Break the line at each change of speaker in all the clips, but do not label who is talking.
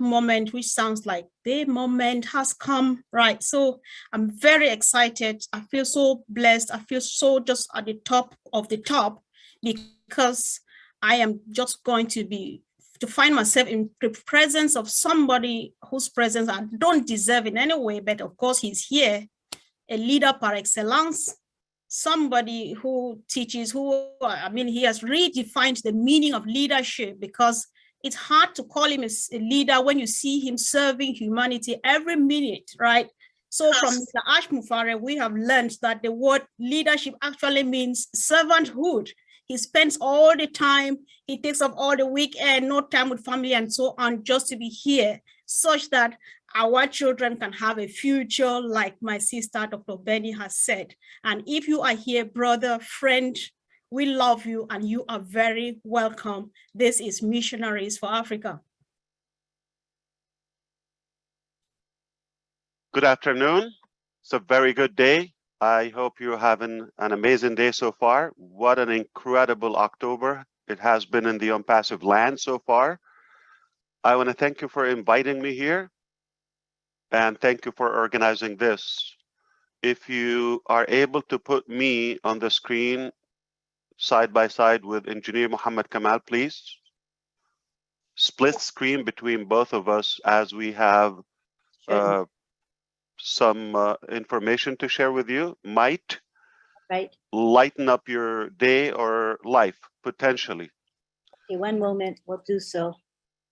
moment, which sounds like the moment has come, right? So I'm very excited. I feel so blessed. I feel so just at the top of the top, because I am just going to find myself in the presence of somebody whose presence I don't deserve in any way, but of course he's here, a leader par excellence, somebody who teaches, he has redefined the meaning of leadership, because it's hard to call him a leader when you see him serving humanity every minute, right? So from Mr. Ash Mufareh, we have learned that the word leadership actually means servanthood. He spends all the time, he takes up all the weekend, no time with family and so on, just to be here, such that our children can have a future, like my sister, Dr. Benny, has said. And if you are here, brother, friend, we love you and you are very welcome. This is Missionaries for Africa.
Good afternoon. It's a very good day. I hope you're having an amazing day so far. What an incredible October it has been in the Onpassive land so far. I want to thank you for inviting me here, and thank you for organizing this. If you are able to put me on the screen side by side with Engineer Muhammad Kamal, please. Split screen between both of us, as we have some information to share with you. Might lighten up your day or life, potentially.
Okay, one moment, we'll do so.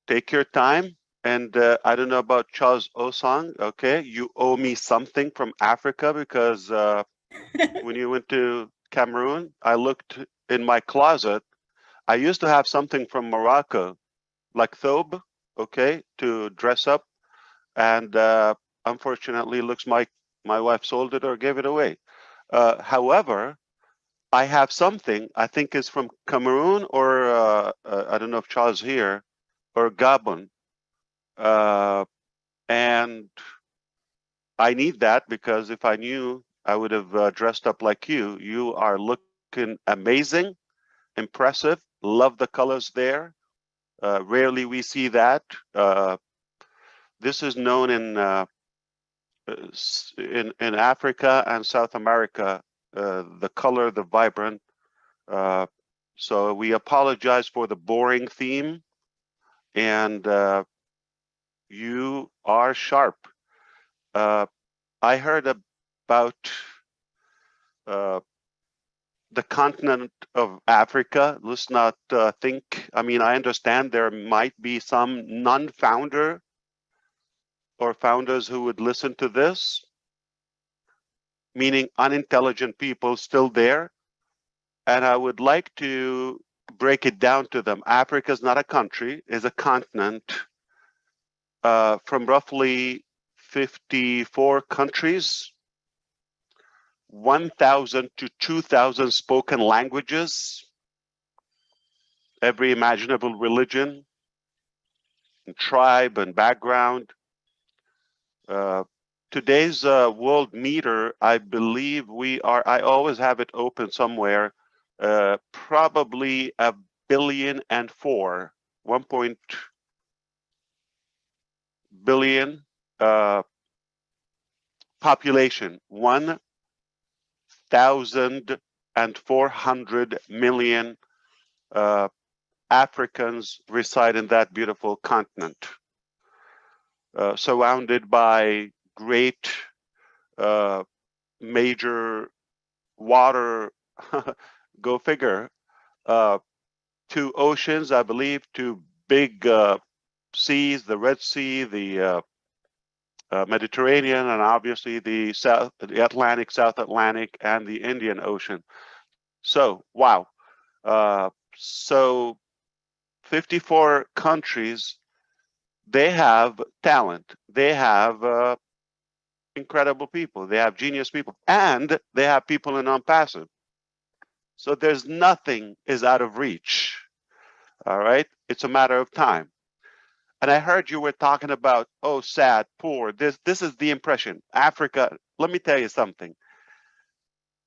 Take your time. And I don't know about Charles Osang. Okay, you owe me something from Africa, because when you went to Cameroon, I looked in my closet. I used to have something from Morocco, like thobe, okay, to dress up. And unfortunately, looks like my wife sold it or gave it away. However, I have something, I think is from Cameroon, or I don't know if Charles here, or Gabon. And I need that, because if I knew, I would have dressed up like you. You are looking amazing, impressive, love the colors there. Rarely we see that. This is known in Africa and South America, the color, the vibrant. So we apologize for the boring theme, and you are sharp. I heard about the continent of Africa. Let's not think, I mean, I understand there might be some non-founder or founders who would listen to this, meaning unintelligent people still there. And I would like to break it down to them. Africa is not a country, it's a continent from roughly 54 countries, 1,000 to 2,000 spoken languages, every imaginable religion, and tribe and background. Today's world meter, I believe I always have it open somewhere, probably 1.4 billion, 1 billion population, 1,400 million Africans reside in that beautiful continent, surrounded by great major water, go figure, 2 oceans, I believe, 2 big seas, the Red Sea, the Mediterranean, and obviously the Atlantic, South Atlantic, and the Indian Ocean. So, wow. So 54 countries, they have talent. They have incredible people. They have genius people, and they have people in Onpassive. So there's nothing is out of reach. All right, it's a matter of time. And I heard you were talking about, oh, sad, poor. This is the impression. Africa, let me tell you something.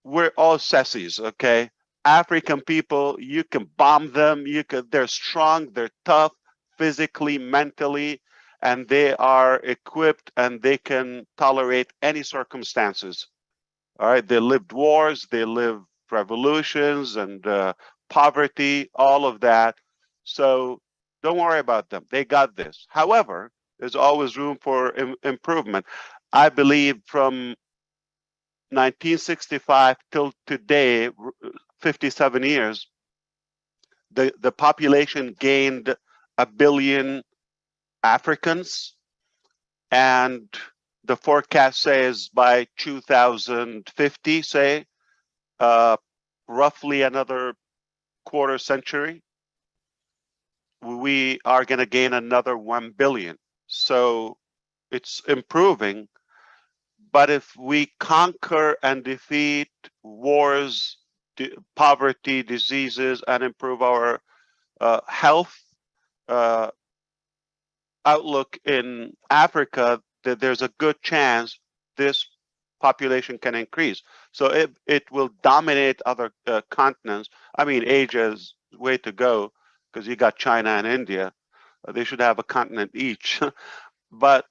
We're all sissies, okay? African people, you can bomb them. They're strong, they're tough, physically, mentally. and they are equipped and they can tolerate any circumstances. All right, they lived wars, they lived revolutions and poverty, all of that. So don't worry about them. They got this. However, there's always room for improvement. I believe from 1965 till today, 57 years, the population gained 1 billion Africans, and the forecast says by 2050, say, roughly another quarter century, we are going to gain another 1 billion. So it's improving. But if we conquer and defeat wars, poverty, diseases, and improve our health outlook in Africa, that there's a good chance this population can increase. So it will dominate other continents. I mean, Asia's way to go because you got China and India. They should have a continent each. But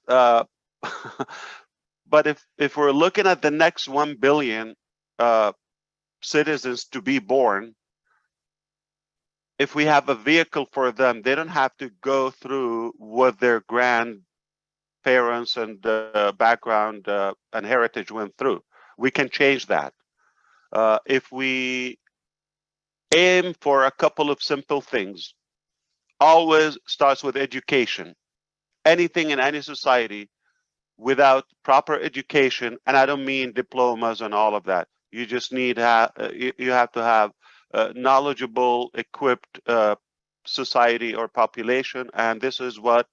but if we're looking at the next 1 billion citizens to be born, if we have a vehicle for them, they don't have to go through what their grandparents and background and heritage went through. We can change that. If we aim for a couple of simple things, always starts with education. Anything in any society without proper education, and I don't mean diplomas and all of that. You just need you have to have knowledgeable, equipped society or population, and this is what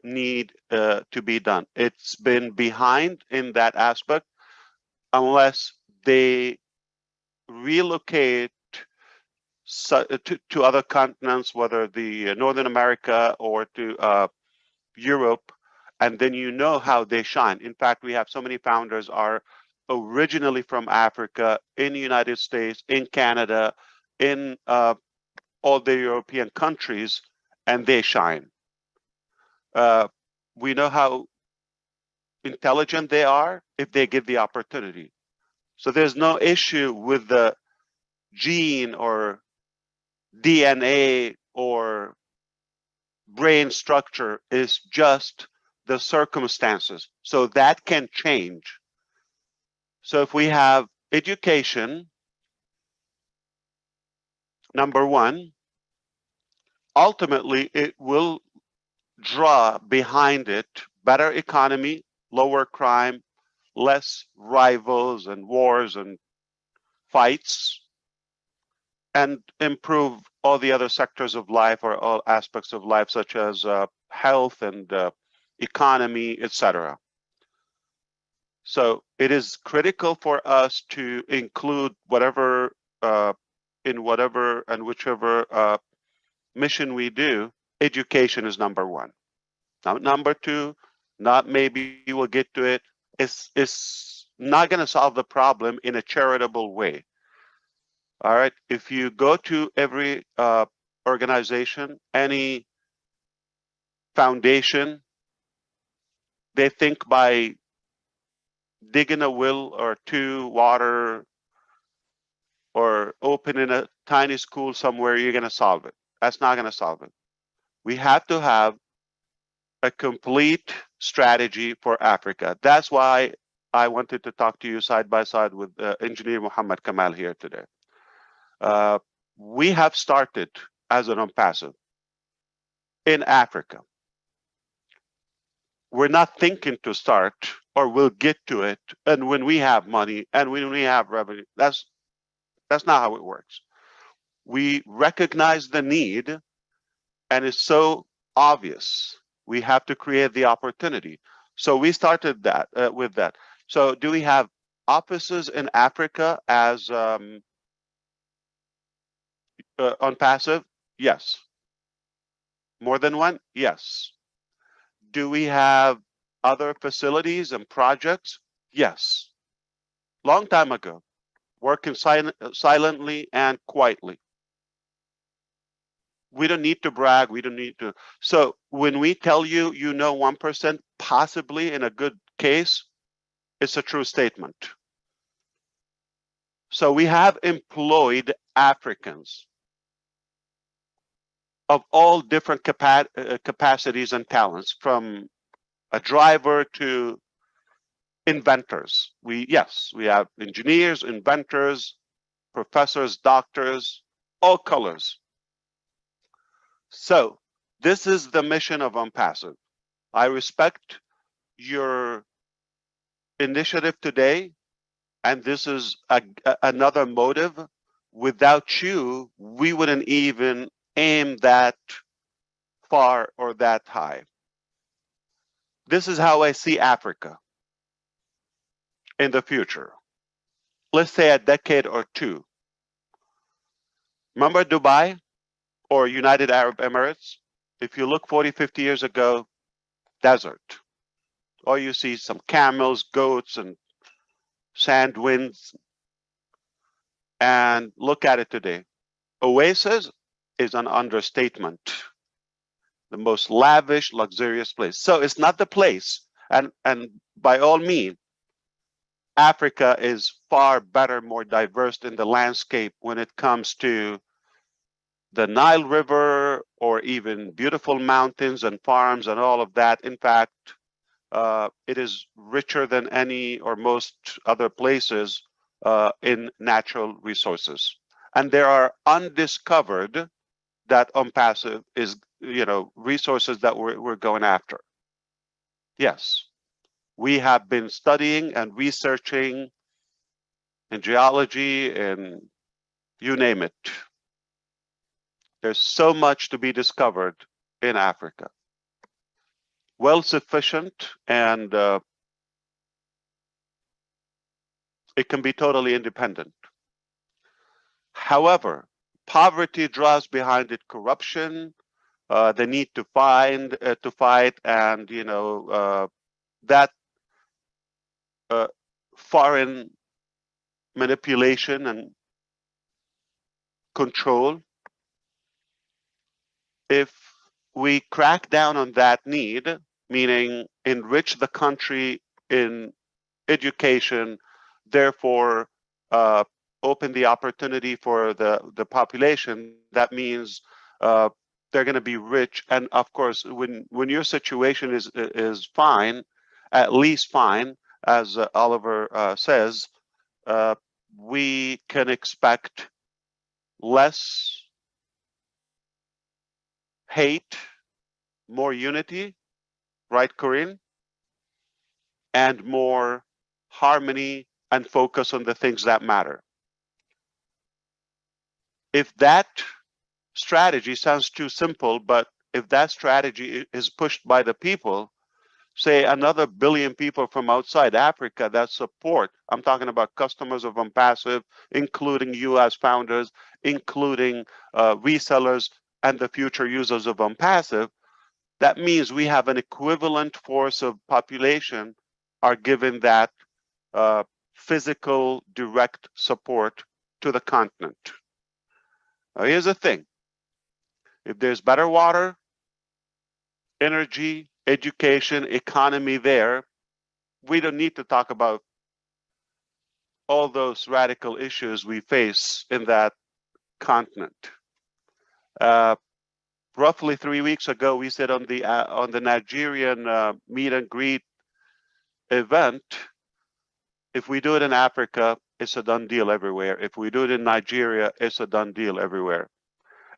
need to be done. It's been behind in that aspect unless they relocate to other continents, whether the Northern America or to Europe, and then you know how they shine. In fact, we have so many founders are originally from Africa, in the United States, in Canada, in all the European countries, and they shine. We know how intelligent they are if they give the opportunity. So there's no issue with the gene or DNA or brain structure, is just the circumstances. So that can change. So if we have education, number one, ultimately it will draw behind it better economy, lower crime, less rivals and wars and fights, and improve all the other sectors of life or all aspects of life, such as health and economy, etc. So it is critical for us to include whatever, in whatever and whichever mission we do, education is number one. Now, number two, not maybe we'll get to it, is not going to solve the problem in a charitable way. All right, if you go to every organization, any foundation, they think by digging a well or two water or opening a tiny school somewhere, you're going to solve it. That's not going to solve it. We have to have a complete strategy for Africa. That's why I wanted to talk to you side by side with Engineer Muhammad Kamal here today. We have started as an Onpassive in Africa. We're not thinking to start, or we'll get to it, and when we have money and when we have revenue. That's not how it works. We recognize the need, and it's so obvious. We have to create the opportunity. So we started that with that. So do we have offices in Africa as Onpassive? Yes. More than one? Yes. Do we have other facilities and projects? Yes. Long time ago, working silently and quietly. We don't need to brag. We don't need to. So when we tell you, 1%, possibly in a good case, it's a true statement. So we have employed Africans of all different capacities and talents, from a driver to inventors. Yes, we have engineers, inventors, professors, doctors, all colors. So this is the mission of Onpassive. I respect your initiative today, and this is another motive. Without you, we wouldn't even aim that far or that high. This is how I see Africa in the future. Let's say a decade or two. Remember Dubai or United Arab Emirates? If you look 40, 50 years ago, desert. Or you see some camels, goats, and sand winds. And look at it today. Oasis is an understatement. The most lavish, luxurious place. So it's not the place. And by all means, Africa is far better, more diverse in the landscape when it comes to the Nile River, or even beautiful mountains and farms and all of that. In fact, it is richer than any or most other places in natural resources. And there are undiscovered that Onpassive is, resources that we're going after. Yes, we have been studying and researching in geology and you name it. There's so much to be discovered in Africa. Well sufficient, and it can be totally independent. However, poverty draws behind it corruption, the need to fight, and that foreign manipulation and control. If we crack down on that need, meaning enrich the country in education, therefore open the opportunity for the population, that means they're going to be rich. And of course, when your situation is fine, at least fine, as Oliver says, we can expect less hate, more unity, right, Corinne? And more harmony and focus on the things that matter. If that strategy sounds too simple, but if that strategy is pushed by the people, say another billion people from outside Africa that support, I'm talking about customers of Onpassive, including you as founders, including resellers and the future users of Onpassive, that means we have an equivalent force of population are given that physical direct support to the continent. Now, here's the thing. If there's better water, energy, education, economy there, we don't need to talk about all those radical issues we face in that continent. Roughly 3 weeks ago, we said on the Nigerian meet and greet event, if we do it in Africa, it's a done deal everywhere. If we do it in Nigeria, it's a done deal everywhere.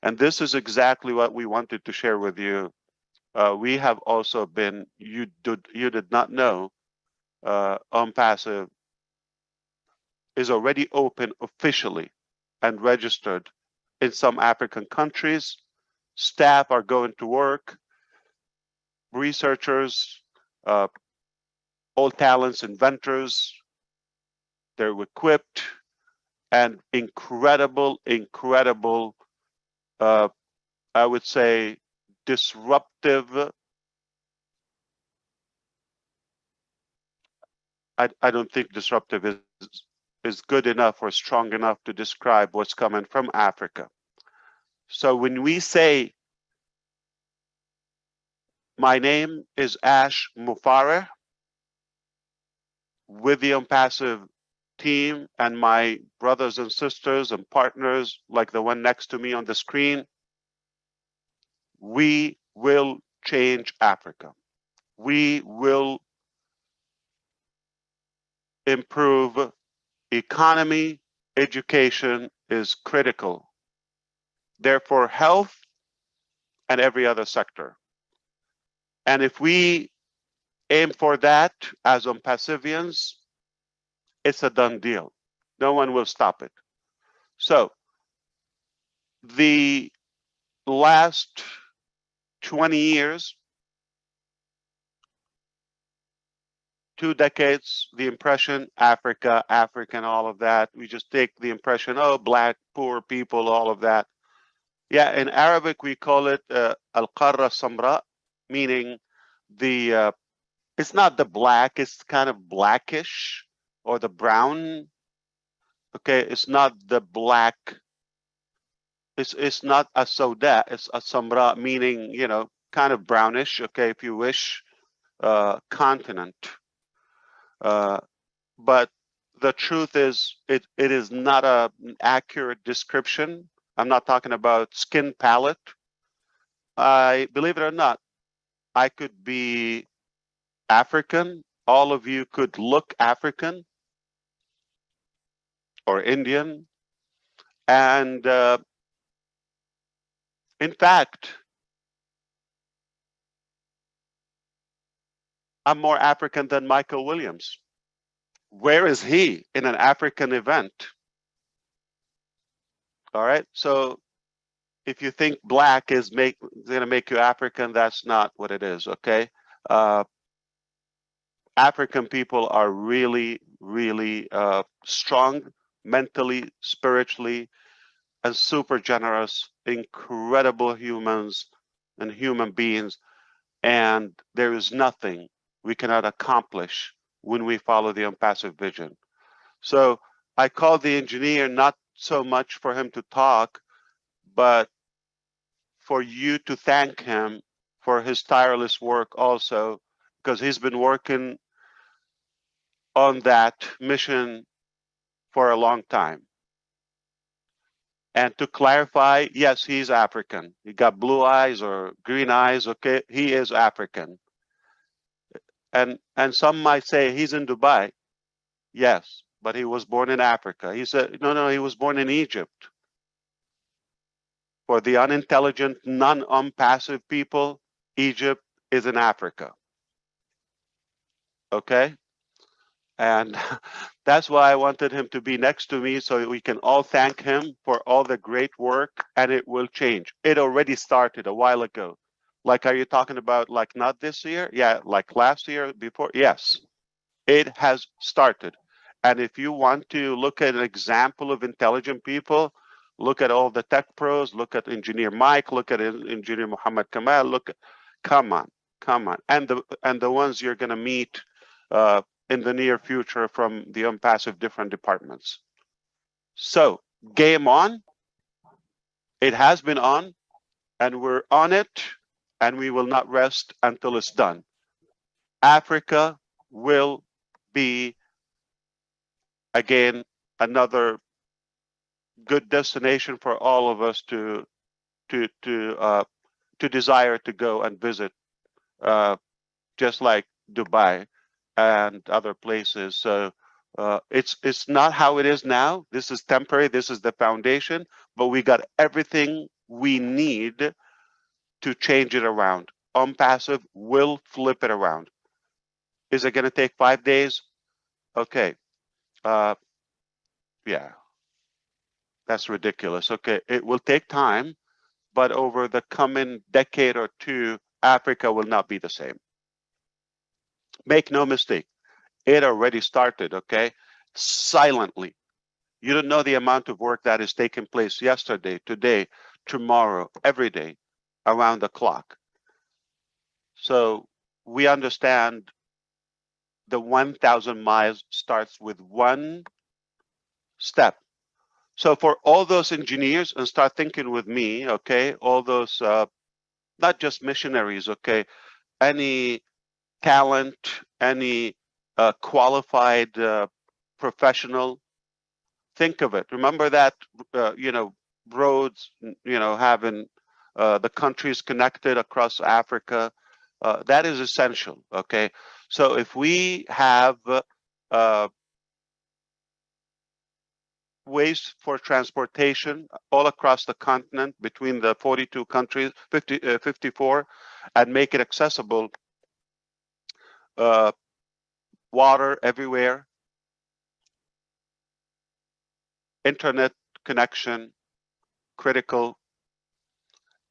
And this is exactly what we wanted to share with you. We have also been, you did not know, Onpassive is already open officially and registered in some African countries. Staff are going to work, researchers, all talents, inventors, they're equipped, and incredible, I would say, disruptive. I don't think disruptive is good enough or strong enough to describe what's coming from Africa. So when we say, my name is Ash Mufareh, with the Onpassive team and my brothers and sisters and partners like the one next to me on the screen, we will change Africa. We will improve economy. Education is critical. Therefore, health and every other sector. And if we aim for that as Onpassivians, it's a done deal. No one will stop it. So the last 20 years, 2 decades, the impression, Africa, African, all of that. We just take the impression, oh, black, poor people, all of that. Yeah, in Arabic, we call it al-qarra samra, meaning the, it's not the black, it's kind of blackish or the brown. Okay, it's not the black. It's not a soda, it's a samra, meaning, you know, kind of brownish, okay, if you wish, continent. But the truth is, it is not an accurate description. I'm not talking about skin palette. I believe it or not, I could be African. All of you could look African or Indian. And in fact, I'm more African than Michael Williams. Where is he in an African event? All right. So if you think black is going to make you African, that's not what it is. Okay. African people are really, really strong mentally, spiritually, and super generous, incredible humans and human beings. And there is nothing we cannot accomplish when we follow the Onpassive vision. So I called the engineer not so much for him to talk, but for you to thank him for his tireless work also, because he's been working on that mission for a long time. And to clarify, yes, he's African. He got blue eyes or green eyes, okay? He is African. And some might say he's in Dubai. Yes, but he was born in Africa. He said, no, he was born in Egypt. For the unintelligent, non-Onpassive people, Egypt is in Africa. Okay? And that's why I wanted him to be next to me so we can all thank him for all the great work, and it will change. It already started a while ago. Like, are you talking about like not this year? Yeah, like last year, before? Yes, it has started. And if you want to look at an example of intelligent people, look at all the tech pros, look at Engineer Mike, look at Engineer Muhammad Kamal, come on. And the ones you're gonna meet in the near future from the Onpassive different departments. So game on. It has been on, and we're on it, and we will not rest until it's done. Africa will be, again, another good destination for all of us to desire to go and visit, just like Dubai and other places. So it's not how it is now. This is temporary. This is the foundation, but we got everything we need to change it around. Onpassive will flip it around. Is it going to take 5 days? Okay. Yeah, that's ridiculous. Okay, it will take time, but over the coming decade or two, Africa will not be the same. Make no mistake, it already started, okay? Silently. You don't know the amount of work that is taking place yesterday, today, tomorrow, every day, around the clock. So we understand the 1,000 miles starts with one step. So for all those engineers, and start thinking with me, okay, all those, not just missionaries, okay, any talent, any qualified professional, think of it. Remember that, roads, having the countries connected across Africa, that is essential, okay? So if we have ways for transportation all across the continent between the 42 countries, 54, and make it accessible, uh, water everywhere, internet connection critical,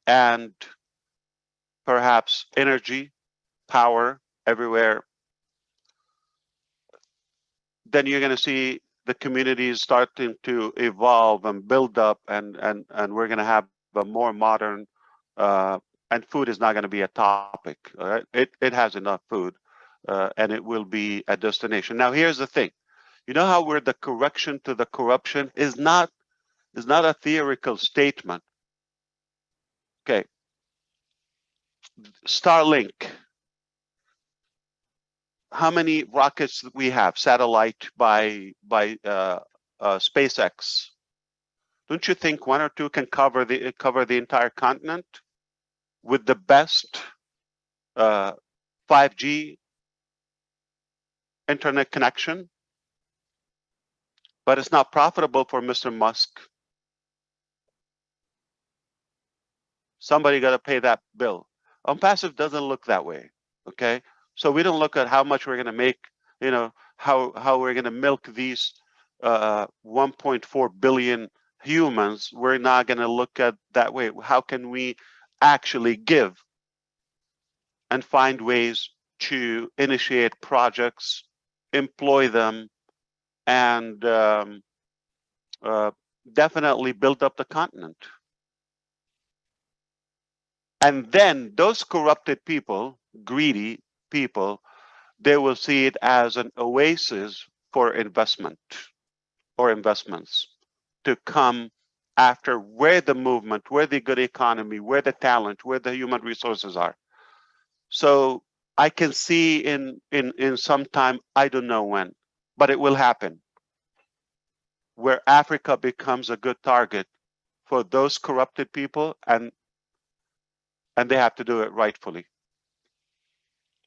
and perhaps energy, power everywhere, then you're going to see the communities starting to evolve and build up, and we're going to have a more modern, and food is not going to be a topic. All right, it has enough food, and it will be a destination. Now, here's the thing: you know how we're the correction to the corruption is not a theoretical statement. Okay, Starlink. How many rockets we have, satellite by SpaceX? Don't you think one or two can cover the entire continent with the best 5G internet connection? But it's not profitable for Mr. Musk. Somebody got to pay that bill. Onpassive doesn't look that way. Okay, so we don't look at how much we're going to make. How we're going to milk these 1.4 billion humans. We're not going to look at that way. How can we actually give and find ways to initiate projects, employ them, and definitely build up the continent? And then those corrupted people, greedy people, they will see it as an oasis for investment or investments to come after where the movement, where the good economy, where the talent, where the human resources are. So I can see in some time, I don't know when, but it will happen, where Africa becomes a good target for those corrupted people, and they have to do it rightfully,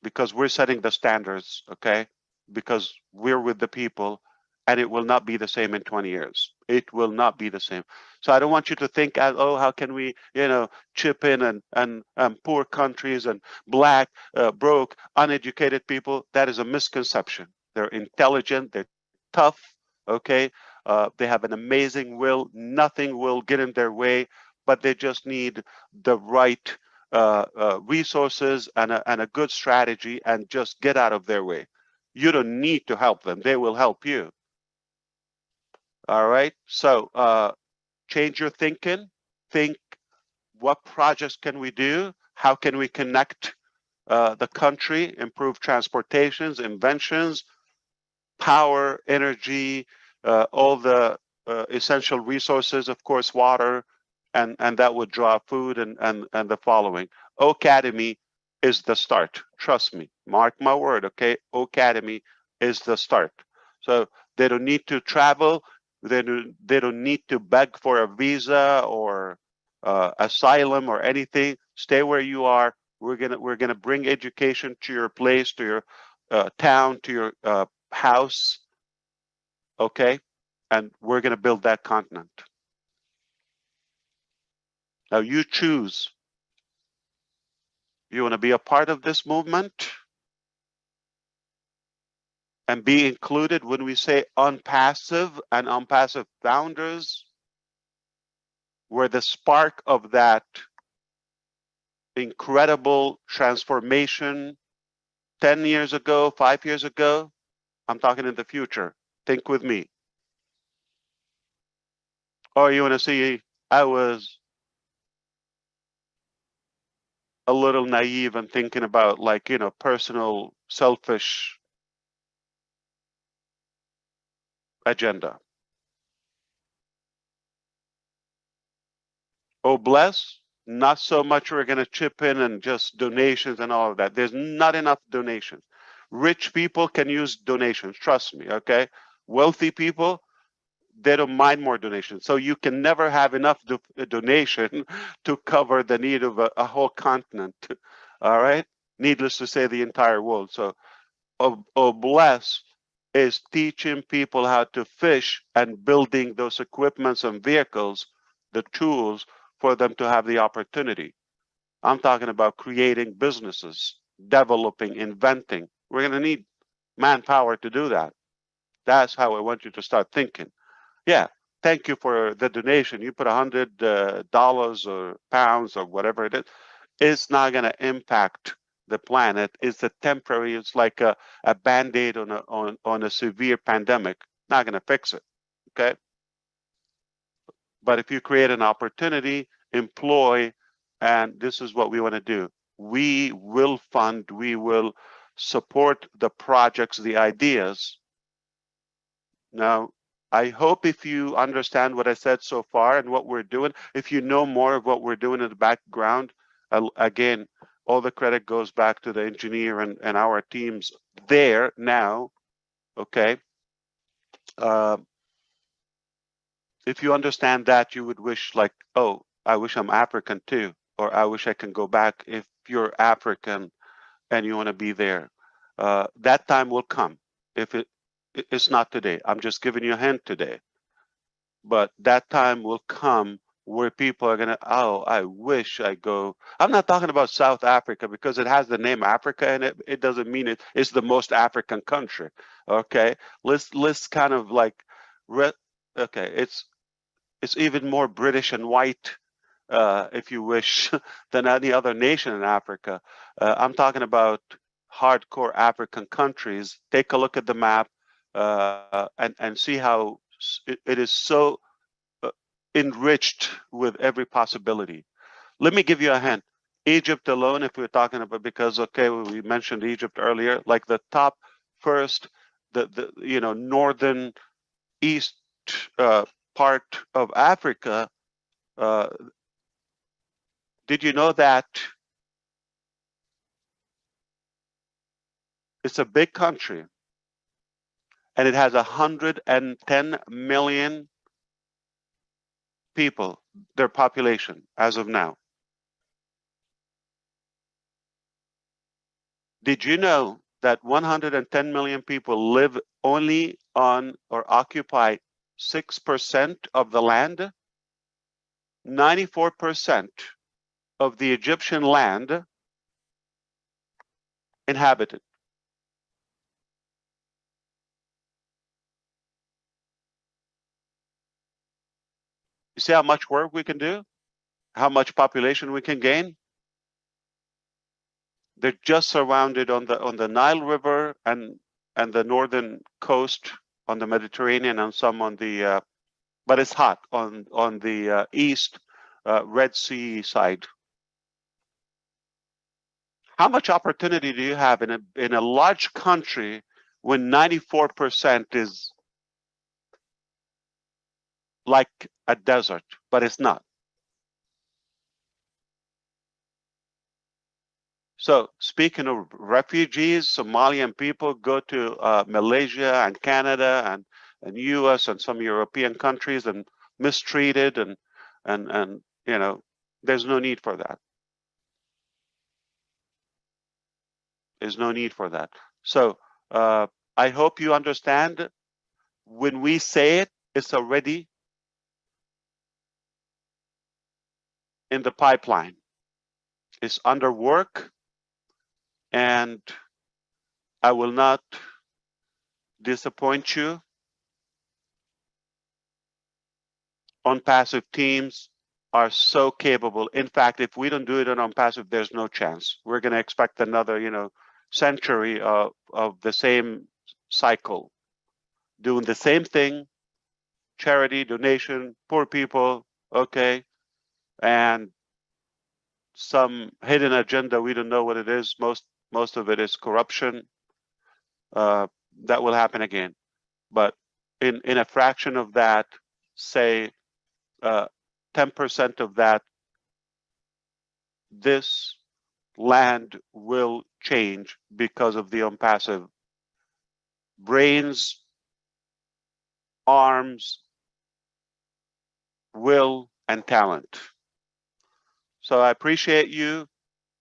because we're setting the standards, okay? Because we're with the people, and it will not be the same in 20 years. It will not be the same. So I don't want you to think, oh, how can we, chip in and poor countries and black, broke, uneducated people? That is a misconception. They're intelligent, they're tough, okay? They have an amazing will. Nothing will get in their way, but they just need the right resources and a good strategy, and just get out of their way. You don't need to help them. They will help you. All right. So change your thinking. Think, what projects can we do? How can we connect the country, improve transportations, inventions, power, energy, all the essential resources, of course, water, and that would draw food and the following. Academy is the start. Trust me. Mark my word, okay? Academy is the start. So they don't need to travel. They don't need to beg for a visa or asylum or anything. Stay where you are. We're gonna bring education to your place, to your town, to your house, okay? And we're going to build that continent. Now you choose. You want to be a part of this movement and be included when we say Onpassive and Onpassive founders, where the spark of that incredible transformation 10 years ago, 5 years ago, I'm talking in the future. Think with me. Or you want to see, I was a little naive and thinking about, like, personal, selfish agenda. Oh, bless. Not so much we're going to chip in and just donations and all of that. There's not enough donations. Rich people can use donations, trust me, okay? Wealthy people, they don't mind more donations. So you can never have enough donation to cover the need of a whole continent, all right? Needless to say, the entire world. So, bless is teaching people how to fish and building those equipments and vehicles, the tools for them to have the opportunity. I'm talking about creating businesses, developing, inventing. We're going to need manpower to do that. That's how I want you to start thinking. Yeah, thank you for the donation. You put $100 or pounds or whatever it is. It's not going to impact the planet. It's a temporary. It's like a band-aid on a severe pandemic. Not going to fix it. Okay. But if you create an opportunity, employ, and this is what we want to do. We will fund. We will support the projects, the ideas. Now, I hope if you understand what I said so far and what we're doing, if you know more of what we're doing in the background, again, all the credit goes back to the engineer and our teams there now, okay? If you understand that, you would wish like, oh, I wish I'm African too, or I wish I can go back. If you're African and you want to be there, that time will come. If it's not today, I'm just giving you a hint today. But that time will come where people are gonna, oh, I wish I go. I'm not talking about South Africa because it has the name Africa in it. It doesn't mean it's the most African country. Okay, let's kind of like, okay, it's even more British and white, if you wish, than any other nation in Africa. I'm talking about hardcore African countries. Take a look at the map and see how it is so enriched with every possibility. Let me give you a hint. Egypt alone, if we're talking about, because okay, we mentioned Egypt earlier, like the top first, the northern east part of Africa. Uh, did you know that it's a big country and it has 110 million people, their population as of now? Did you know that 110 million people live only on or occupy 6% of the land? 94% of the Egyptian land inhabited. You see how much work we can do? How much population we can gain? They're just surrounded on the Nile River and the northern coast on the Mediterranean and some on the but it's hot on the east Red Sea side. How much opportunity do you have in a large country when 94% is like a desert, but it's not? So speaking of refugees, Somalian people go to Malaysia and Canada and US and some European countries and mistreated and there's no need for that. There's no need for that. So I hope you understand when we say it, it's already in the pipeline. It's under work, and I will not disappoint you. Onpassive teams are so capable. In fact, if we don't do it on Onpassive, there's no chance. We're going to expect another, century of the same cycle, doing the same thing, charity, donation, poor people, okay, and some hidden agenda. We don't know what it is. Most of it is corruption. That will happen again. But in a fraction of that, say 10% of that this land will change because of the Onpassive brains, arms, will, and talent. So I appreciate you,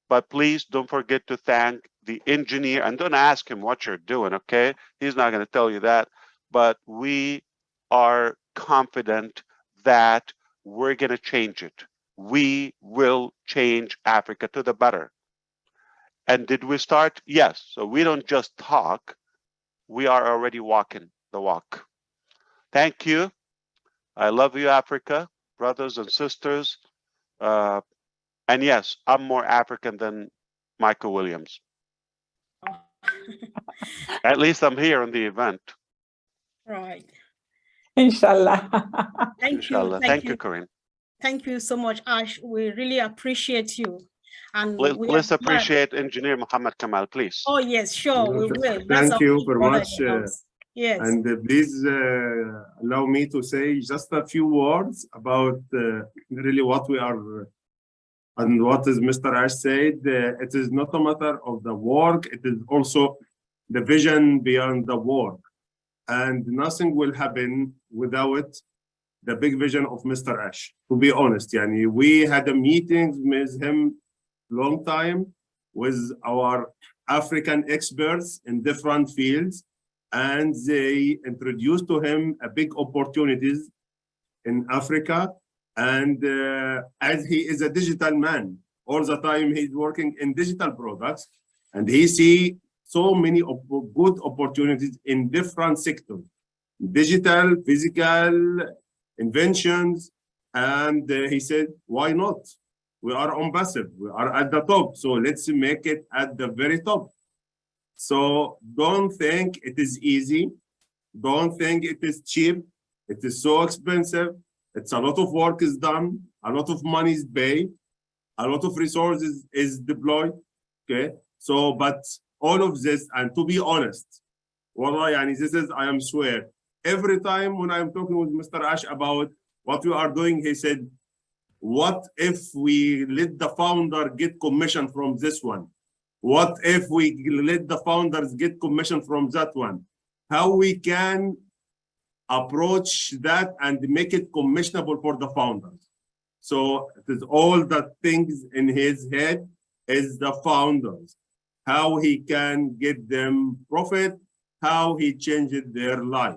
but please don't forget to thank the engineer, and don't ask him what you're doing, okay? He's not going to tell you that, but we are confident that we're going to change it. We will change Africa to the better. And did we start? Yes. So we don't just talk, we are already walking the walk. Thank you. I love you, Africa, brothers and sisters. And yes, I'm more African than Michael Williams. At least I'm here on the event.
Right.
Inshallah.
Thank
Inshallah.
you.
Thank you, Corinne.
Thank you so much, Ash. We really appreciate you. And
Let's appreciate Engineer Muhammad Kamal, please.
Oh, yes, sure, we will.
Thank you very much.
Yes.
And please allow me to say just a few words about really what we are and what is Mr. Ash said. It is not a matter of the work, it is also the vision beyond the work. And nothing will happen without the big vision of Mr. Ash, to be honest. Yani, we had a meeting with him long time with our African experts in different fields, and they introduced to him a big opportunities in Africa. And as he is a digital man, all the time he's working in digital products, and he see so many good opportunities in different sectors, digital, physical, inventions. And he said, why not? We are Onpassive, we are at the top, so let's make it at the very top. So don't think it is easy, don't think it is cheap, it is so expensive. It's a lot of work is done, a lot of money is paid, a lot of resources is deployed, okay? So, but all of this, and to be honest, wallah, yani this is, I am swear, every time when I'm talking with Mr. Ash about what we are doing, he said, what if we let the founder get commission from this one? What if we let the founders get commission from that one? How we can approach that and make it commissionable for the founders. So it is all the things in his head is the founders, how he can get them profit, how he changed their life.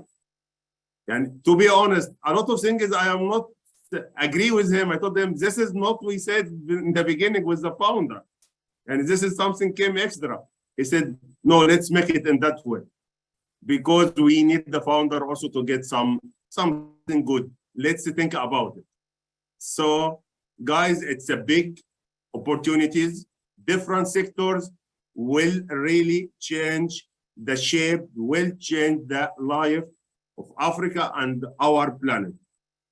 And to be honest, a lot of things I am not agree with him. I told them, this is not what we said in the beginning with the founder. And this is something came extra. He said, no, let's make it in that way. Because we need the founder also to get something good. Let's think about it. So guys, it's a big opportunities. Different sectors will really change the shape, will change the life of Africa and our planet.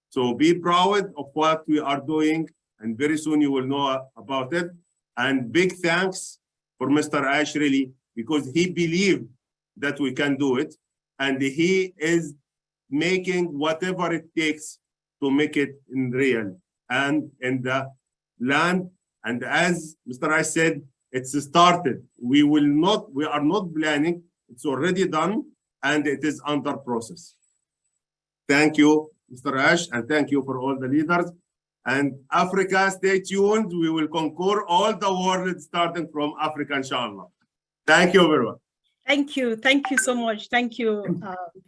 So be proud of what we are doing, and very soon you will know about it. And big thanks for Mr. Ash, really, because he believed that we can do it, and he is making whatever it takes to make it in real and in the land. And as Mr. Ash said, it's started. We are not planning, it's already done, and it is under process. Thank you, Mr. Ash, and thank you for all the leaders. And Africa, stay tuned. We will conquer all the world starting from Africa, inshallah. Thank you very much.
Thank you. Thank you so much. Thank you,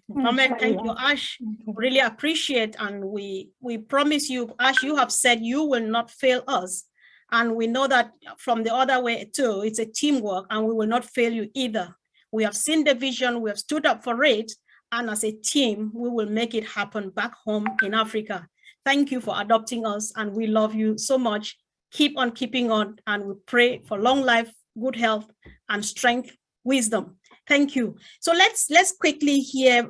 Mohammed. Thank you, Ash. Really appreciate. And we promise you, Ash, you have said you will not fail us. And we know that from the other way too, it's a teamwork, and we will not fail you either. We have seen the vision, we have stood up for it, and as a team, we will make it happen back home in Africa. Thank you for adopting us, and we love you so much. Keep on keeping on, and we pray for long life, good health, and strength, wisdom. Thank you. So let's quickly hear,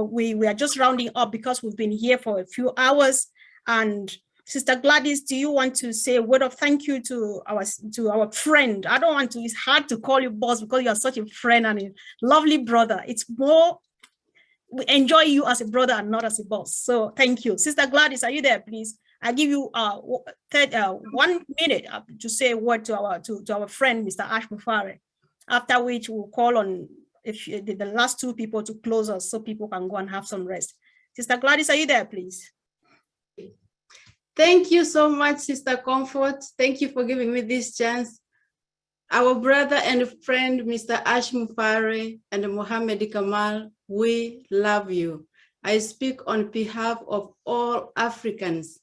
we are just rounding up because we've been here for a few hours. And Sister Gladys, do you want to say a word of thank you to our friend? I don't want to, it's hard to call you boss because you are such a friend and a lovely brother. It's more, we enjoy you as a brother and not as a boss. So thank you. Sister Gladys, are you there, please? I give you 1 minute to say a word to our friend, Mr. Ash Mufareh, after which we'll call on the last two people to close us so people can go and have some rest. Sister Gladys, are you there, please?
Thank you so much, Sister Comfort. Thank you for giving me this chance. Our brother and friend, Mr. Ash Mufareh and Mohammed Kamal, we love you. I speak on behalf of all Africans.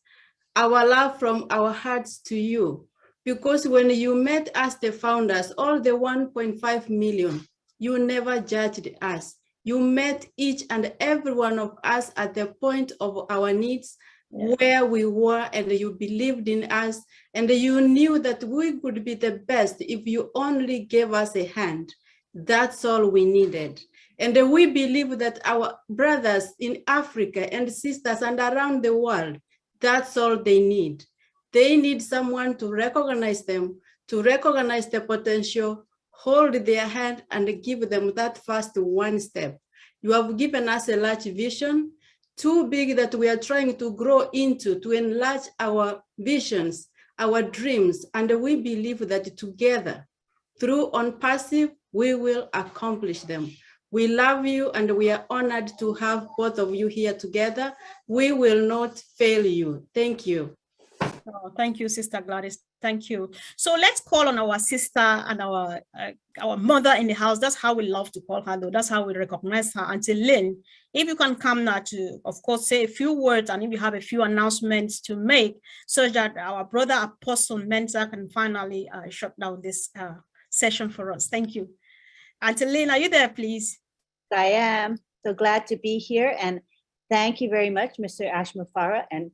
Our love from our hearts to you, because when you met us, the founders, all the 1.5 million, you never judged us. You met each and every one of us at the point of our needs, where we were, and you believed in us, and you knew that we could be the best if you only gave us a hand. That's all we needed. And we believe that our brothers in Africa and sisters and around the world, that's all they need. They need someone to recognize them, to recognize the potential, hold their hand, and give them that first one step. You have given us a large vision, too big that we are trying to grow into, to enlarge our visions, our dreams, and we believe that together, through Onpassive, we will accomplish them. We love you, and we are honored to have both of you here together. We will not fail you. Thank you.
Oh, thank you, Sister Gladys. Thank you. So let's call on our sister and our mother in the house. That's how we love to call her, though. That's how we recognize her. Auntie Lynn, if you can come now to, of course, say a few words, and if you have a few announcements to make, so that our brother Apostle Mensa can finally shut down this session for us. Thank you. Auntie Lynn, are you there, please?
I am so glad to be here, and thank you very much, Mr. Ash Mufareh and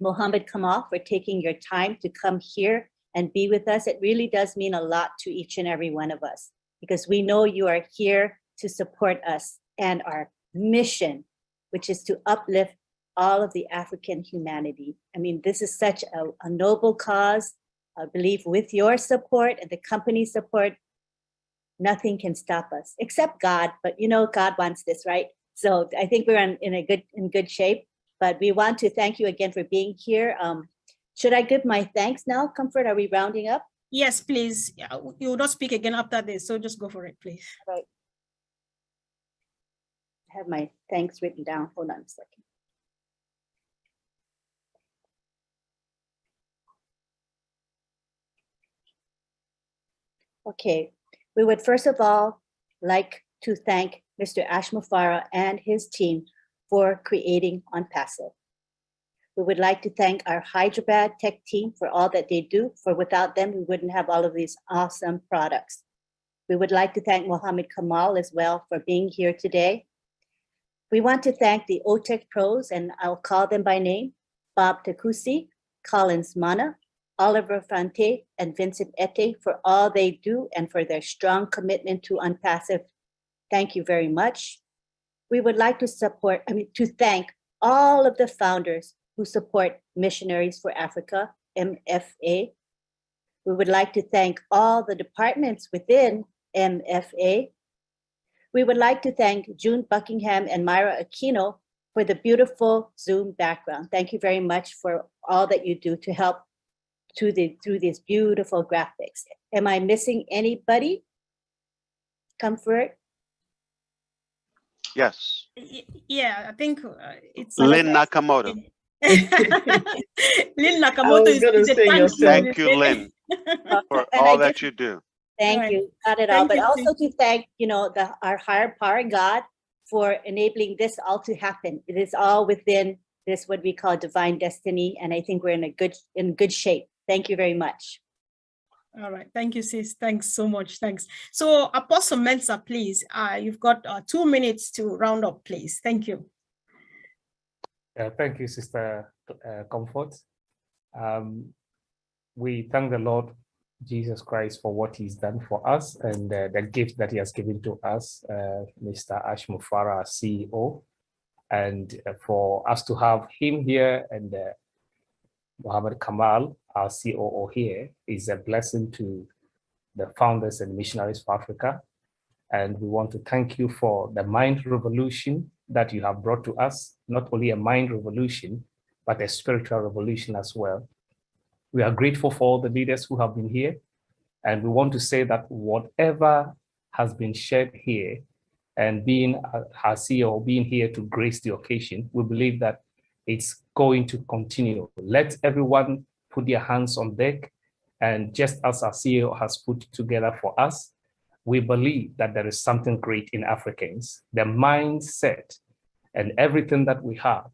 Mohammed Kamal, for taking your time to come here and be with us. It really does mean a lot to each and every one of us, because we know you are here to support us and our mission, which is to uplift all of the African humanity. I mean, this is such a noble cause. I believe with your support and the company's support, nothing can stop us except God. But you know, God wants this, right? So I think we're in good shape. But we want to thank you again for being here. Should I give my thanks now, Comfort? Are we rounding up?
Yes, please. You will not speak again after this, so just go for it, please.
Right. I have my thanks written down. Hold on a second. Okay. We would first of all like to thank Mr. Ash Mufareh and his team for creating Onpassive. We would like to thank our Hyderabad tech team for all that they do, for without them, we wouldn't have all of these awesome products. We would like to thank Mohammed Kamal as well for being here today. We want to thank the OTech pros, and I'll call them by name: Bob Takusi, Collins Mana, Oliver Fante, and Vincent Ete, for all they do and for their strong commitment to Onpassive. Thank you very much. We would like to thank all of the founders who support Missionaries for Africa, MFA. We would like to thank all the departments within MFA. We would like to thank June Buckingham and Myra Aquino for the beautiful Zoom background. Thank you very much for all that you do to help through these beautiful graphics. Am I missing anybody? Comfort?
Yes.
Yeah, I think it's
Lynn Nakamoto.
Lynn Nakamoto is a thank you.
Thank you, Lynn, for all that you do.
Thank you. Not at all, but also to thank, our higher power, God, for enabling this all to happen. It is all within this, what we call divine destiny, and I think we're in good shape. Thank you very much.
All right. Thank you, sis. Thanks so much. Thanks. So Apostle Mensa, please, you've got 2 minutes to round up, please. Thank you.
Thank you, Sister Comfort. We thank the Lord Jesus Christ for what he's done for us and the gift that he has given to us, Mr. Ash Mufareh, CEO, and for us to have him here and Mohammed Kamal, our COO here, is a blessing to the founders and missionaries for Africa. And we want to thank you for the mind revolution that you have brought to us, not only a mind revolution, but a spiritual revolution as well. We are grateful for all the leaders who have been here. And we want to say that whatever has been shared here and being our CEO, being here to grace the occasion, we believe that it's going to continue. Let everyone put their hands on deck. And just as our CEO has put together for us, we believe that there is something great in Africans. The mindset and everything that we have,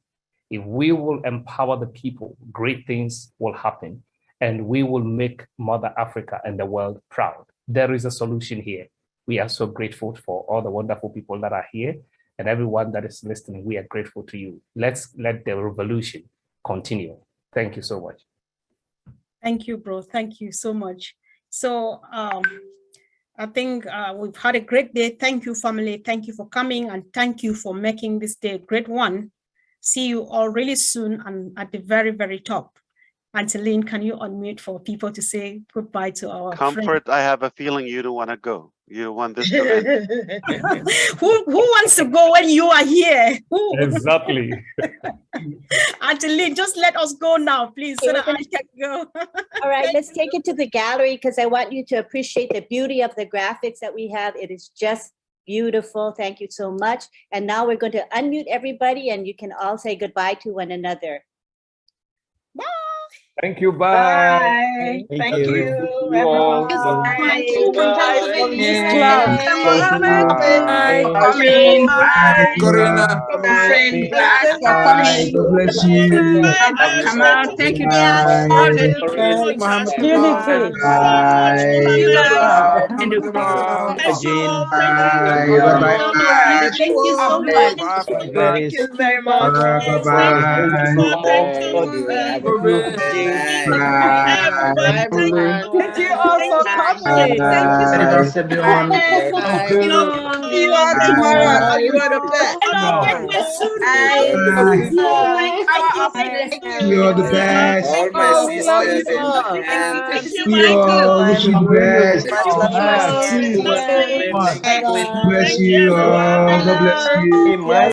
if we will empower the people, great things will happen. And we will make Mother Africa and the world proud. There is a solution here. We are so grateful for all the wonderful people that are here and everyone that is listening. We are grateful to you. Let's let the revolution continue. Thank you so much.
Thank you, bro. Thank you so much. So I think we've had a great day. Thank you, family. Thank you for coming and thank you for making this day a great one. See you all really soon and at the very, very top. Angeline, can you unmute for people to say goodbye to our
Comfort,
friend?
I have a feeling you don't want to go. You want this to end.
who wants to go when you are here? Who?
Exactly.
Angeline, just let us go now, please, so that I can go.
All right, let's take it to the gallery because I want you to appreciate the beauty of the graphics that we have. It is just beautiful. Thank you so much. And now we're going to unmute everybody and you can all say goodbye to one another.
Bye.
Thank you. Bye.
Bye. Thank you, everyone.
Bye.
Coming.
Bye, Corina.
Friend,
Bye.
for coming.
God bless you.
Kamal, thank you.
Bye.
Muhammad
Unity.
Bye.
And the
Bye. Bye.
Thank you so much.
Thank you very much.
Bye. Bye.
Thank you all for coming.
Thank you so much.
Everyone.
See you all tomorrow. You are the best.
You're the best.
All my sisters
You all wish you the best.
Bye.
Bless you all. God bless you.